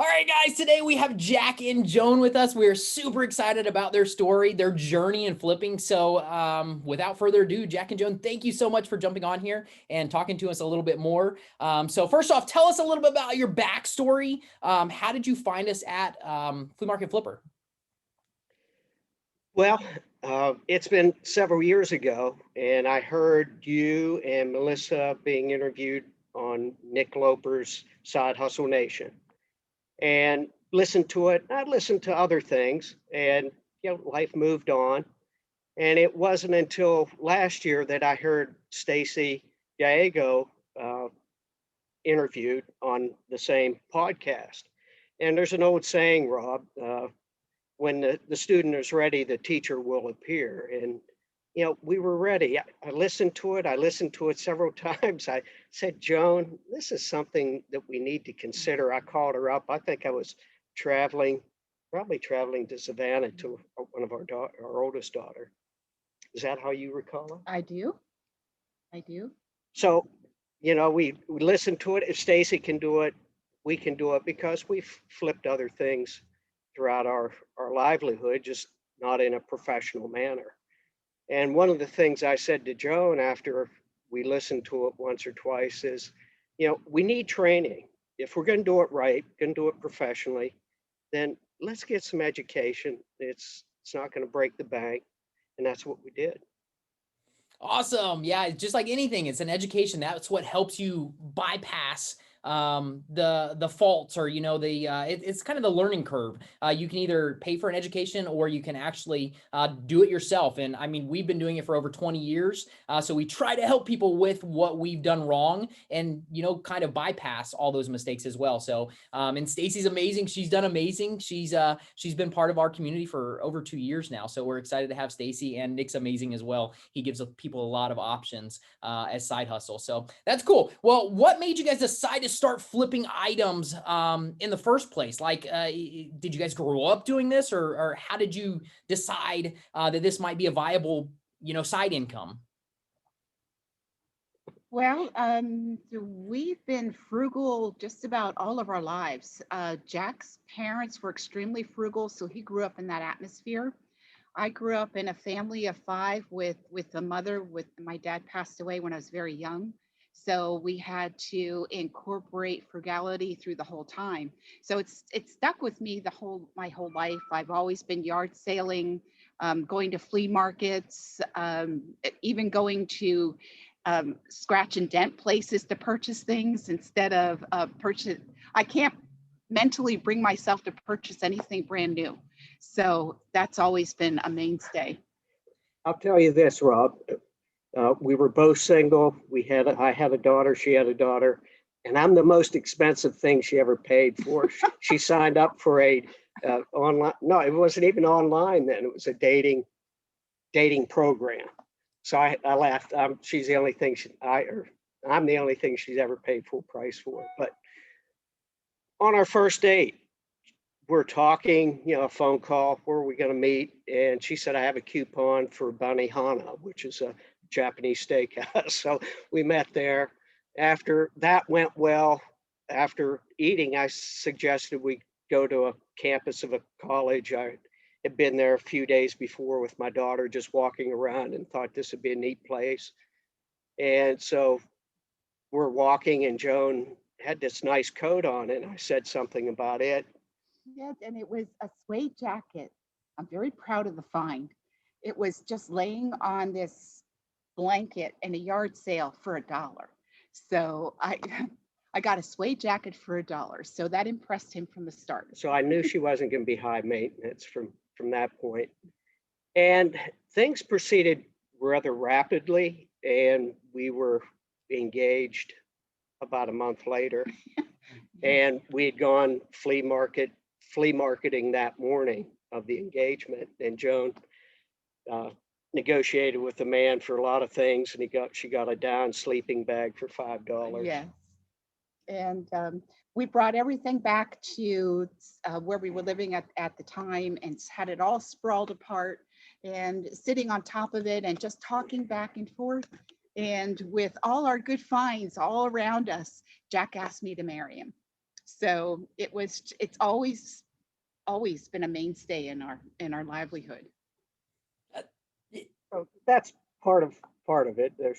All right, guys, today we have Jack and Joan with us. We are super excited about their story, their journey in flipping. So without further ado, Jack and Joan, thank you so much for jumping on here and talking to us a little bit more. So first off, tell us a little bit about your backstory. How did you find us at Flea Market Flipper? Well, it's been several years ago, and I heard you and Melissa being interviewed on Nick Loper's Side Hustle Nation, and listened to it. I listened to other things, and life moved on. And it wasn't until last year that I heard Stacy Gallego interviewed on the same podcast. And there's an old saying, Rob, when the student is ready, the teacher will appear. And, we were ready. I listened to it. I listened to it several times. I said, Joan, this is something that we need to consider. I called her up. I think I was probably traveling to Savannah to one of our oldest daughter. Is that how you recall it? I do. I do. So, we listened to it. If Stacy can do it, we can do it because we've flipped other things throughout our livelihood, just not in a professional manner. And one of the things I said to Joan after we listened to it once or twice is, we need training. If we're going to do it right, going to do it professionally, then let's get some education. It's not going to break the bank. And that's what we did. Awesome. Yeah, just like anything, it's an education. That's what helps you bypass the faults, or it's kind of the learning curve. You can either pay for an education or you can actually do it yourself. And I mean, we've been doing it for over 20 years, so we try to help people with what we've done wrong and kind of bypass all those mistakes as well. So and Stacy's amazing. She's done amazing. She's been part of our community for over 2 years now, so we're excited to have Stacy. And Nick's amazing as well. He gives people a lot of options as side hustle, so that's cool. Well, what made you guys decide to start flipping items in the first place? Like, did you guys grow up doing this, or how did you decide that this might be a viable, side income? Well, so we've been frugal just about all of our lives. Jack's parents were extremely frugal, so he grew up in that atmosphere. I grew up in a family of five with a mother. With my dad passed away when I was very young, so we had to incorporate frugality through the whole time. So it's stuck with me my whole life. I've always been yard sailing, going to flea markets, even going to scratch and dent places to purchase things instead of purchase. I can't mentally bring myself to purchase anything brand new. So that's always been a mainstay. I'll tell you this, Rob. We were both single. I had a daughter, she had a daughter, and I'm the most expensive thing she ever paid for. She signed up for a online. No, it wasn't even online then. It was a dating program. So I laughed. She's the only thing I'm the only thing she's ever paid full price for. But on our first date, we're talking, a phone call, where are we going to meet? And she said, I have a coupon for Benihana, which is a Japanese steakhouse. So we met there. After that went well, after eating, I suggested we go to a campus of a college. I had been there a few days before with my daughter, just walking around, and thought this would be a neat place. And so we're walking, and Joan had this nice coat on, and I said something about it. Yes, and it was a suede jacket. I'm very proud of the find. It was just laying on this blanket in a yard sale for $1. So I got a suede jacket for $1. So that impressed him from the start. So I knew she wasn't going to be high maintenance from that point. And things proceeded rather rapidly, and we were engaged about a month later. And we had gone flea marketing that morning of the engagement, and Joan negotiated with the man for a lot of things, and she got a down sleeping bag for $5. Yes. And we brought everything back to where we were living at the time, and had it all sprawled apart and sitting on top of it and just talking back and forth. And with all our good finds all around us, Jack asked me to marry him. So it's always been a mainstay in our livelihood. Uh, y- So that's part of it. There's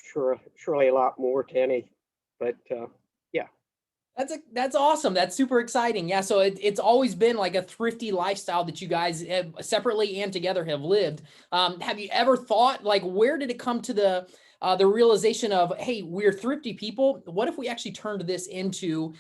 surely a lot more to any, but yeah. That's awesome. That's super exciting. Yeah. So it's always been like a thrifty lifestyle that you guys have separately and together have lived. Have you ever thought, like, where did it come to the realization of, hey, we're thrifty people. What if we actually turned this into,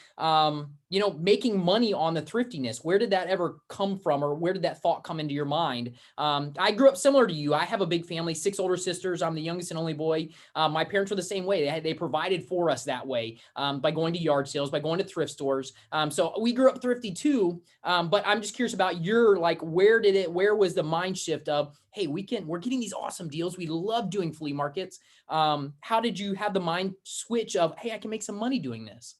making money on the thriftiness? Where did that ever come from, or where did that thought come into your mind? I grew up similar to you. I have a big family, 6 older sisters. I'm the youngest and only boy. My parents were the same way. They provided for us that way, by going to yard sales, by going to thrift stores. So we grew up thrifty too. But I'm just curious about your, like, where was the mind shift of, hey, we're getting these awesome deals. We love doing flea markets. How did you have the mind switch of, hey, I can make some money doing this?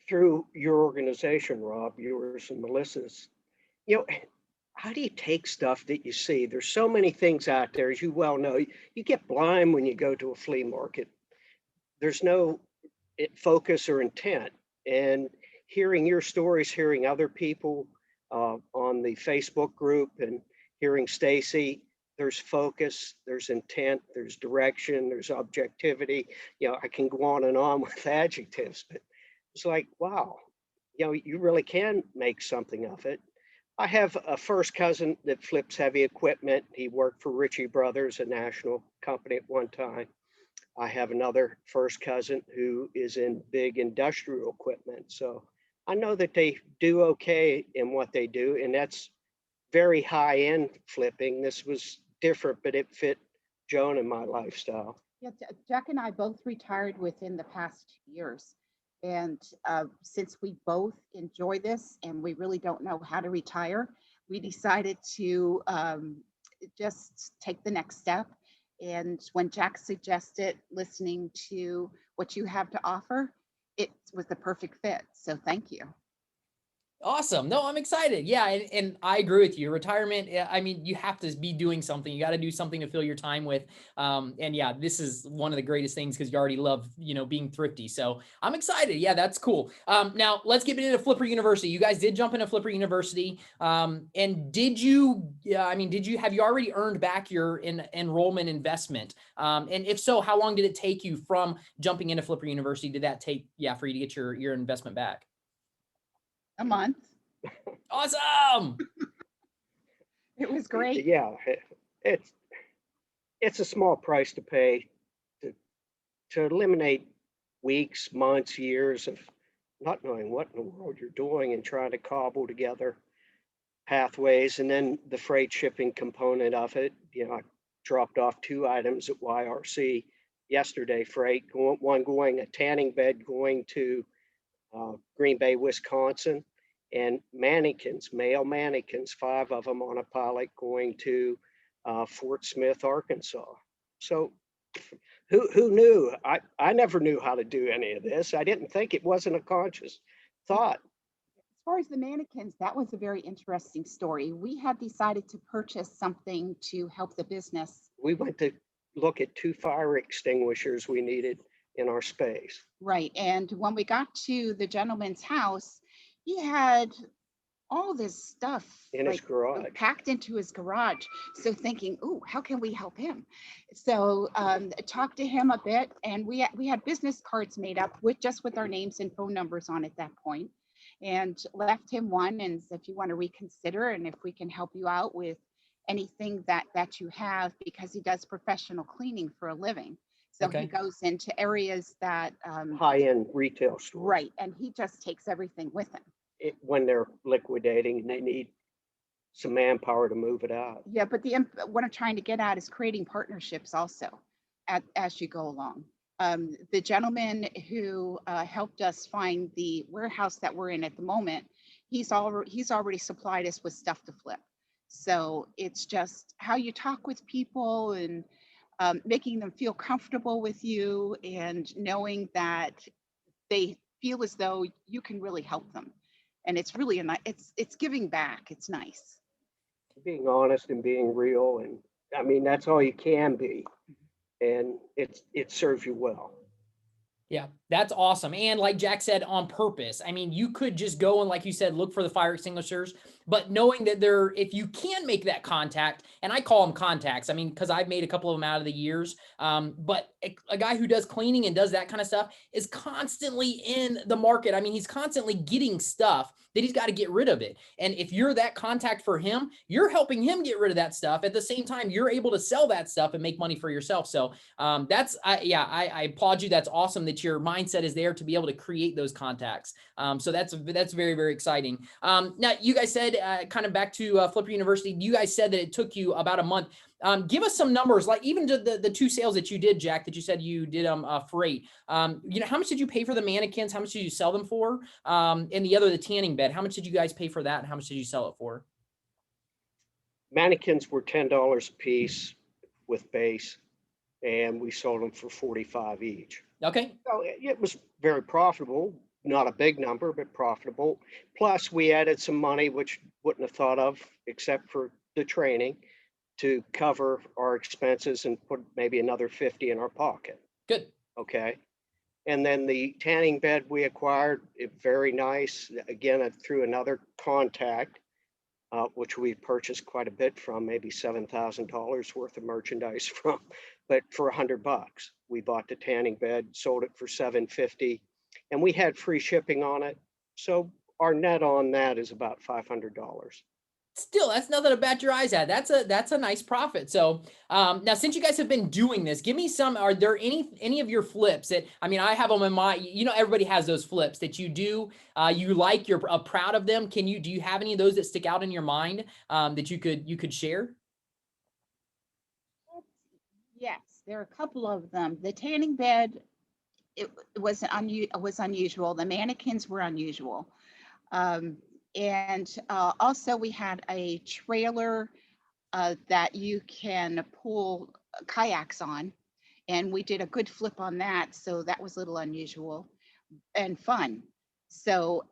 Through your organization, Rob, yours and Melissa's, you know, how do you take stuff that you see? There's so many things out there, as you well know. You get blind when you go to a flea market. There's no focus or intent. And hearing your stories, hearing other people on the Facebook group, and hearing Stacy, there's focus, there's intent, there's direction, there's objectivity. I can go on with adjectives, but it's like, wow, you really can make something of it. I have a first cousin that flips heavy equipment. He worked for Ritchie Brothers, a national company at one time. I have another first cousin who is in big industrial equipment. So I know that they do okay in what they do, and that's very high end flipping. This was different, but it fit Joan and my lifestyle. Yeah, Jack and I both retired within the past 2 years. And since we both enjoy this and we really don't know how to retire, we decided to just take the next step. And when Jack suggested listening to what you have to offer, it was the perfect fit. So thank you. Awesome. No, I'm excited. Yeah. And I agree with you. Retirement, I mean, you have to be doing something. You got to do something to fill your time with. And yeah, this is one of the greatest things because you already love, being thrifty. So I'm excited. Yeah, that's cool. Now let's get into Flipper University. You guys did jump into Flipper University. And have you already earned back your enrollment investment? And if so, how long did it take you from jumping into Flipper University? Did that take, for you to get your investment back? A month. Awesome. It was great. Yeah, it's a small price to pay to eliminate weeks, months, years of not knowing what in the world you're doing and trying to cobble together pathways. And then the freight shipping component of it. I dropped off 2 items at YRC yesterday, freight, one going a tanning bed going to Green Bay, Wisconsin, and mannequins, male mannequins, 5 of them on a pallet going to Fort Smith, Arkansas. So who knew? I never knew how to do any of this. I didn't think, it wasn't a conscious thought. As far as the mannequins, that was a very interesting story. We had decided to purchase something to help the business. We went to look at 2 fire extinguishers we needed in our space. Right. And when we got to the gentleman's house, he had all this stuff In his garage. packed into his garage. So thinking, oh, how can we help him? So talked to him a bit, and we had business cards made up with our names and phone numbers on at that point, and left him one and said, if you want to reconsider and if we can help you out with anything that you have, because he does professional cleaning for a living. So Okay. he goes into areas that High-end retail stores. right, and he just takes everything with him. When they're liquidating and they need some manpower to move it out. Yeah, but what I'm trying to get at is creating partnerships also as you go along. The gentleman who helped us find the warehouse that we're in at the moment, he's already supplied us with stuff to flip. So it's just how you talk with people and making them feel comfortable with you and knowing that they feel as though you can really help them. And it's really it's giving back. It's nice. Being honest and being real, and I mean that's all you can be, and it serves you well. Yeah. That's awesome. And like Jack said, on purpose. I mean, you could just go and, like you said, look for the fire extinguishers, but knowing that if you can make that contact, and I call them contacts, I mean, because I've made a couple of them out of the years. But a guy who does cleaning and does that kind of stuff is constantly in the market. I mean, he's constantly getting stuff that he's got to get rid of it. And if you're that contact for him, you're helping him get rid of that stuff. At the same time, you're able to sell that stuff and make money for yourself. So I applaud you. That's awesome that your mindset is there to be able to create those contacts. So that's very, very exciting. Now you guys said, kind of back to Flipper University, you guys said that it took you about a month. Give us some numbers, like even the two sales that you did, Jack, that you said you did freight. You know, how much did you pay for the mannequins? How much did you sell them for? And the tanning bed, how much did you guys pay for that? And how much did you sell it for? Mannequins were $10 a piece with base, and we sold them for 45 each. Okay. So it was very profitable, not a big number, but profitable. Plus, we added some money, which wouldn't have thought of except for the training, to cover our expenses and put maybe another 50 in our pocket. Good. Okay. And then the tanning bed we acquired, very nice. Again, through another contact, which we purchased quite a bit from, maybe $7,000 worth of merchandise from, but for $100. We bought the tanning bed, sold it for $750, and we had free shipping on it. So our net on that is about $500. Still, that's nothing to bat your eyes at. That's a nice profit. So now, since you guys have been doing this, give me some. Are there any of your flips that, I mean, I have them in my, you know, everybody has those flips that you do, you like, you're proud of them. Do you have any of those that stick out in your mind that you could share? Yes, there are a couple of them. The tanning bed, it was unusual. The mannequins were unusual. And also we had a trailer that you can pull kayaks on, and we did a good flip on that. So that was a little unusual and fun. So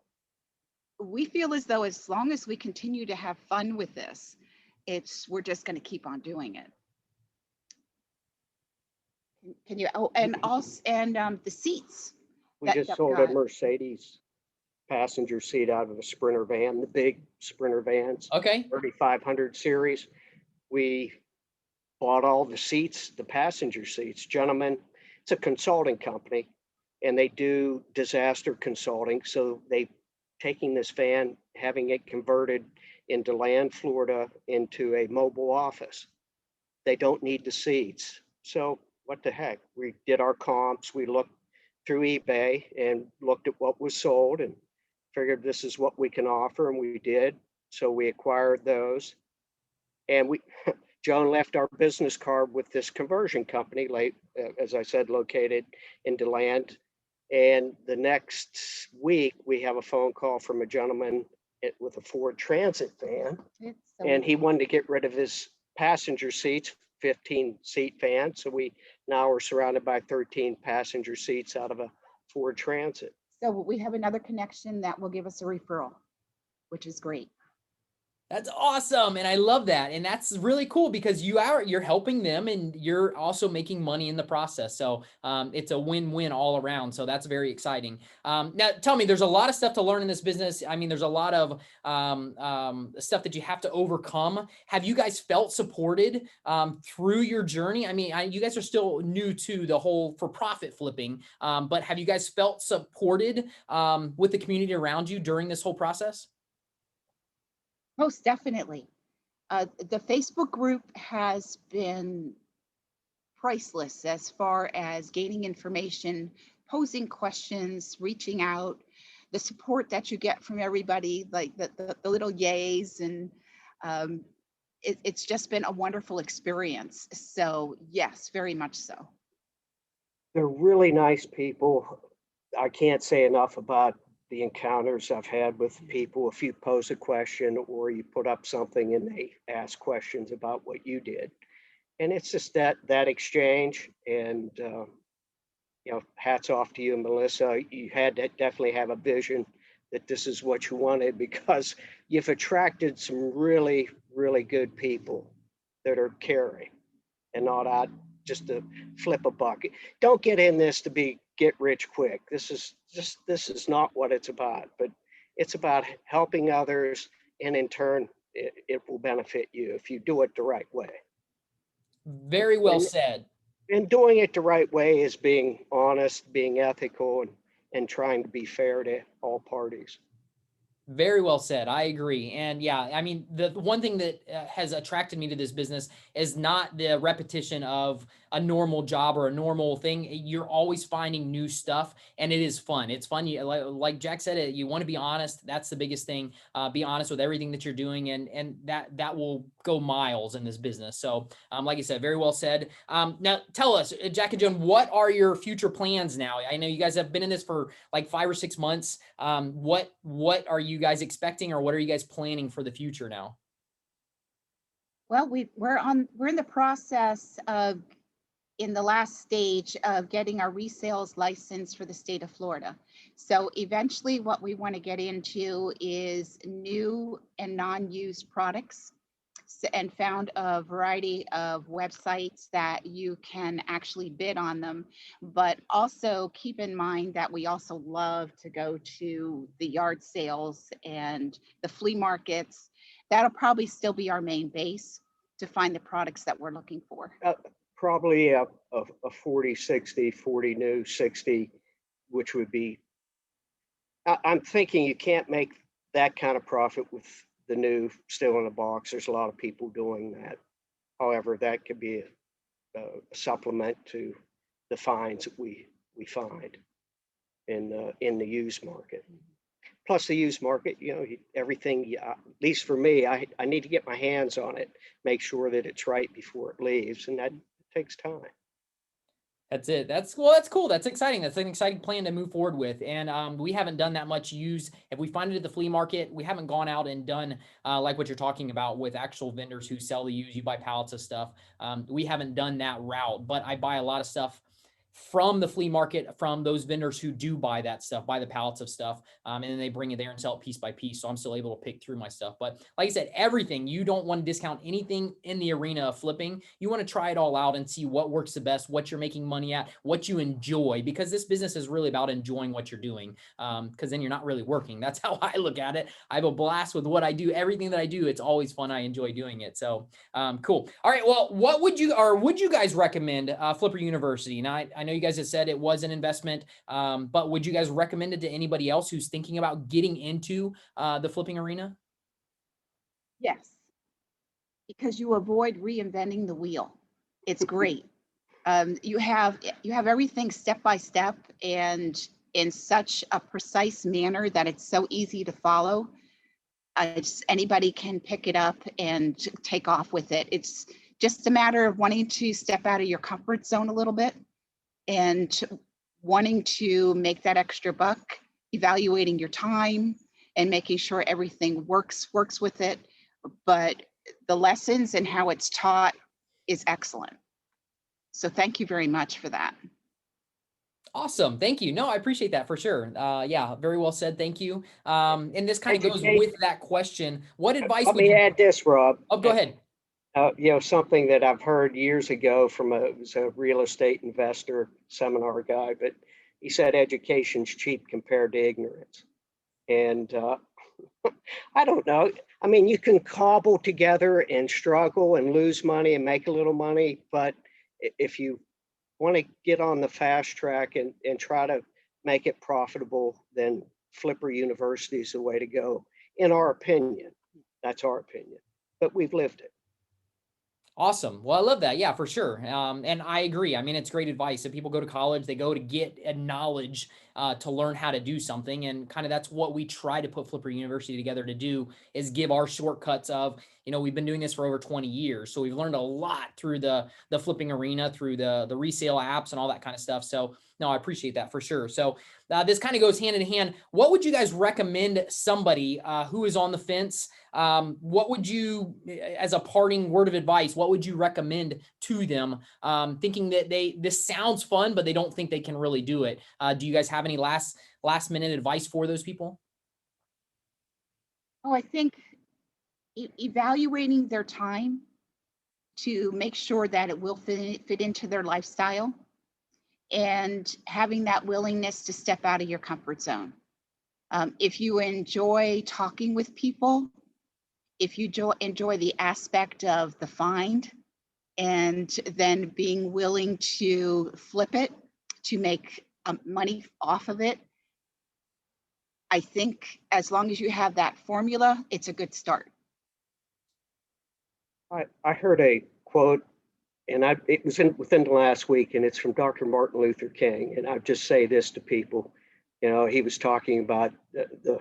we feel as though as long as we continue to have fun with this, we're just going to keep on doing it. Can you, oh, and also, and the seats. We just sold a Mercedes passenger seat out of a Sprinter van, the big Sprinter vans. Okay. 3500 series. We bought all the seats, the passenger seats. Gentlemen, it's a consulting company, and they do disaster consulting. So they taking this van, having it converted in DeLand, Florida, into a mobile office. They don't need the seats. So what the heck? We did our comps. We looked through eBay and looked at what was sold and figured this is what we can offer, and we did. So we acquired those, and Joan left our business card with this conversion company, as I said, located in DeLand. And the next week, we have a phone call from a gentleman with a Ford Transit van, and he wanted to get rid of his passenger seats, 15-seat van. So we now are surrounded by 13 passenger seats out of a Ford Transit. So we have another connection that will give us a referral, which is great. That's awesome. And I love that. And that's really cool because you're helping them and you're also making money in the process. So it's a win-win all around. So that's very exciting. Now tell me, there's a lot of stuff to learn in this business. I mean, there's a lot of stuff that you have to overcome. Have you guys felt supported through your journey? I mean, you guys are still new to the whole for-profit flipping, but have you guys felt supported with the community around you during this whole process? Most definitely. The Facebook group has been priceless as far as gaining information, posing questions, reaching out, the support that you get from everybody, like the little yays, and it's just been a wonderful experience. So yes, very much so. They're really nice people. I can't say enough about the encounters I've had with people. If you pose a question or you put up something and they ask questions about what you did, and it's just that exchange. And you know, hats off to you, Melissa. You had to definitely have a vision that this is what you wanted, because you've attracted some really, really good people that are caring and not out just to flip a buck. Don't get in this to get rich quick. This is not what it's about, but it's about helping others, and in turn, it will benefit you if you do it the right way. Very well And, said. and doing it the right way is being honest, being ethical, and trying to be fair to all parties. Very well said. I agree. And yeah, I mean, the one thing that has attracted me to this business is not the repetition of a normal job or a normal thing. You're always finding new stuff, and it is fun. It's fun. Like Jack said, you want to be honest. That's the biggest thing. Be honest with everything that you're doing, and that will go miles in this business. So, like I said, very well said. Now, tell us, Jack and Joan, what are your future plans now? I know you guys have been in this for like 5 or 6 months. What are you guys expecting, or what are you guys planning for the future now? Well, we're in the process of, in the last stage of getting our resales license for the state of Florida. So eventually what we want to get into is new and non-used products, and found a variety of websites that you can actually bid on them. But also keep in mind that we also love to go to the yard sales and the flea markets. That'll probably still be our main base to find the products that we're looking for. Probably a 40, 60, 40 new, 60, which would be, I'm thinking you can't make that kind of profit with the new still in the box. There's a lot of people doing that. However, that could be a supplement to the finds that we find in the used market. Plus the used market, everything, at least for me, I need to get my hands on it, make sure that it's right before it leaves, and that takes time. That's it. That's cool. That's exciting. That's an exciting plan to move forward with. And we haven't done that much use. If we find it at the flea market, we haven't gone out and done like what you're talking about with actual vendors who sell the used. You buy pallets of stuff. We haven't done that route, but I buy a lot of stuff from the flea market, from those vendors who do buy that stuff, buy the pallets of stuff, and then they bring it there and sell it piece by piece. So I'm still able to pick through my stuff. But like I said, everything, you don't want to discount anything in the arena of flipping. You want to try it all out and see what works the best, what you're making money at, what you enjoy, because this business is really about enjoying what you're doing. Because then you're not really working. That's how I look at it. I have a blast with what I do. Everything that I do, it's always fun. I enjoy doing it. So cool. All right. Well, would you guys recommend Flipper University? Now, I know you guys have said it was an investment, but would you guys recommend it to anybody else who's thinking about getting into the flipping arena? Yes, because you avoid reinventing the wheel. It's great. You have everything step by step and in such a precise manner that it's so easy to follow. Anybody can pick it up and take off with it. It's just a matter of wanting to step out of your comfort zone a little bit and wanting to make that extra buck, evaluating your time and making sure everything works with it. But the lessons and how it's taught is excellent. So thank you very much for that. Awesome. Thank you. No, I appreciate that for sure. Yeah, very well said. Thank you. And this kind of goes with that question. What advice Let would me you add this, Rob. Oh, go ahead. Something that I've heard years ago from a real estate investor seminar guy, but he said education's cheap compared to ignorance. And I don't know. I mean, you can cobble together and struggle and lose money and make a little money, but if you want to get on the fast track and try to make it profitable, then Flipper University is the way to go, in our opinion. That's our opinion, but we've lived it. Awesome. Well, I love that. Yeah, for sure. And I agree. I mean, it's great advice. If people go to college, they go to get a knowledge to learn how to do something. And kind of that's what we try to put Flipper University together to do, is give our shortcuts of, we've been doing this for over 20 years. So we've learned a lot through the flipping arena, through the resale apps and all that kind of stuff. So no, I appreciate that for sure. So this kind of goes hand in hand. What would you guys recommend somebody who is on the fence? What would you, as a parting word of advice, what would you recommend to them, thinking that this sounds fun, but they don't think they can really do it? Do you guys have any last minute advice for those people? Oh, I think evaluating their time to make sure that it will fit into their lifestyle, and having that willingness to step out of your comfort zone. If you enjoy talking with people, if you enjoy the aspect of the find, and then being willing to flip it to make money off of it, I think as long as you have that formula, it's a good start. I heard a quote, and it was within the last week, and it's from Dr. Martin Luther King. And I just say this to people, he was talking about the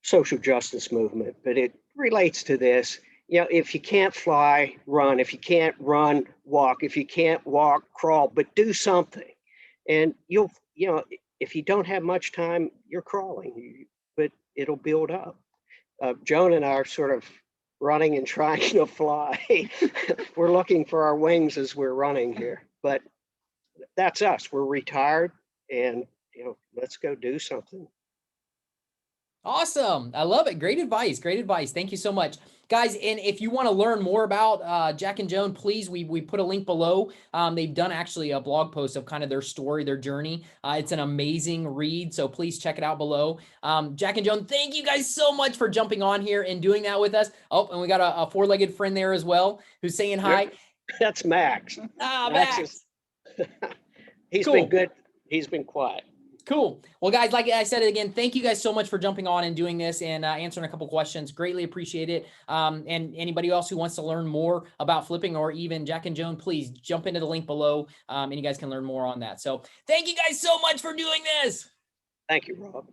social justice movement, but it relates to this. If you can't fly, run. If you can't run, walk. If you can't walk, crawl. But do something, and if you don't have much time, you're crawling, but it'll build up. Joan and I are sort of running and trying to fly. We're looking for our wings as we're running here, but that's us. We're retired, and let's go do something. Awesome. I love it. Great advice. Great advice. Thank you so much. Guys, and if you want to learn more about Jack and Joan, please, we put a link below. They've done actually a blog post of kind of their story, their journey. It's an amazing read, so please check it out below. Jack and Joan, thank you guys so much for jumping on here and doing that with us. Oh, and we got a four-legged friend there as well who's saying hi. That's Max. Max. He's been good. He's been quiet. Cool. Well, guys, like I said again, thank you guys so much for jumping on and doing this and answering a couple questions. Greatly appreciate it. And anybody else who wants to learn more about flipping or even Jack and Joan, please jump into the link below and you guys can learn more on that. So thank you guys so much for doing this. Thank you, Rob.